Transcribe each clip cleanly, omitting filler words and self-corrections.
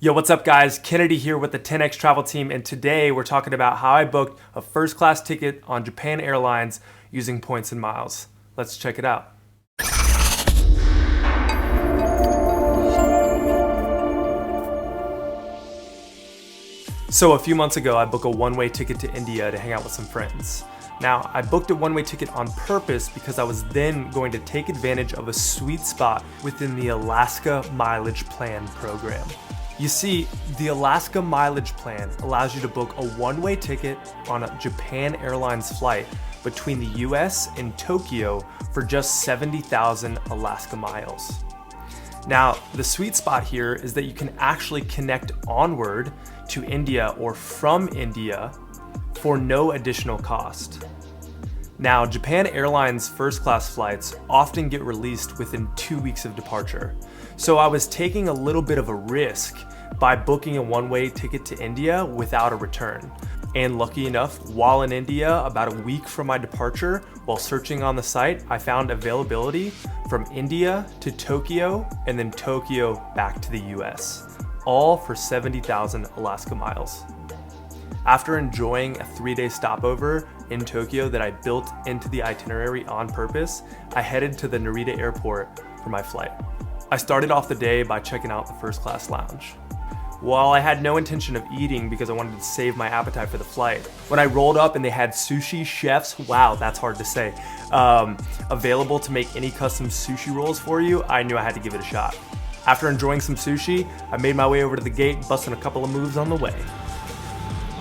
Yo, what's up guys? Kennedy here with the 10xTravel team, and today we're talking about how I booked a first class ticket on Japan Airlines using points and miles. Let's check it out. So a few months ago, I booked a one-way ticket to India to hang out with some friends. Now, I booked a one-way ticket on purpose because I was then going to take advantage of a sweet spot within the Alaska Mileage Plan program. You see, the Alaska Mileage Plan allows you to book a one-way ticket on a Japan Airlines flight between the US and Tokyo for just 70,000 Alaska miles. Now, the sweet spot here is that you can actually connect onward to India or from India for no additional cost. Now, Japan Airlines first class flights often get released within 2 weeks of departure. So I was taking a little bit of a risk by booking a one-way ticket to India without a return. And lucky enough, while in India, about a week from my departure, while searching on the site, I found availability from India to Tokyo and then Tokyo back to the US, all for 70,000 Alaska miles. After enjoying a 3-day stopover in Tokyo that I built into the itinerary on purpose, I headed to the Narita airport for my flight. I started off the day by checking out the first class lounge. While I had no intention of eating because I wanted to save my appetite for the flight, when I rolled up and they had Sushi Chefs, wow, that's hard to say, available to make any custom sushi rolls for you, I knew I had to give it a shot. After enjoying some sushi, I made my way over to the gate, busting a couple of moves on the way.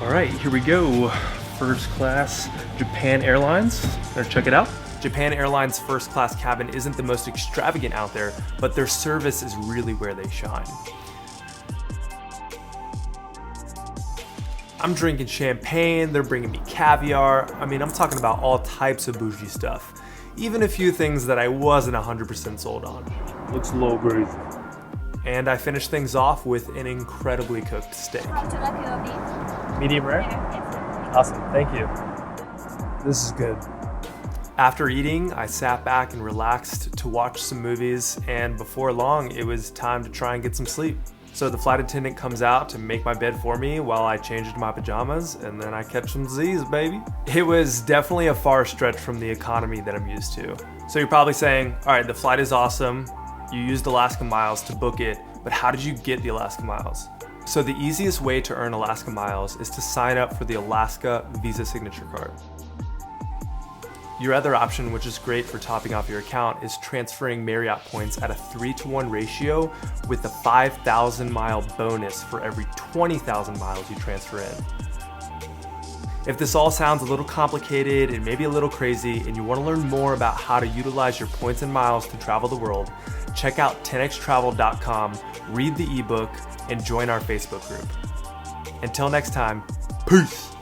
All right, here we go. First class Japan Airlines. Better check it out. Japan Airlines first class cabin isn't the most extravagant out there, but their service is really where they shine. I'm drinking champagne, they're bringing me caviar. I mean, I'm talking about all types of bougie stuff. Even a few things that I wasn't 100% sold on. Looks a little crazy. And I finished things off with an incredibly cooked steak. Medium rare? Awesome, thank you. This is good. After eating, I sat back and relaxed to watch some movies, and before long, it was time to try and get some sleep. So the flight attendant comes out to make my bed for me while I change into my pajamas, and then I catch some Z's, baby. It was definitely a far stretch from the economy that I'm used to. So you're probably saying, all right, the flight is awesome. You used Alaska Miles to book it, but how did you get the Alaska Miles? So the easiest way to earn Alaska Miles is to sign up for the Alaska Visa Signature Card. Your other option, which is great for topping off your account, is transferring Marriott points at a 3-to-1 ratio with a 5,000 mile bonus for every 20,000 miles you transfer in. If this all sounds a little complicated and maybe a little crazy, and you want to learn more about how to utilize your points and miles to travel the world, check out 10xTravel.com, read the ebook, and join our Facebook group. Until next time, peace!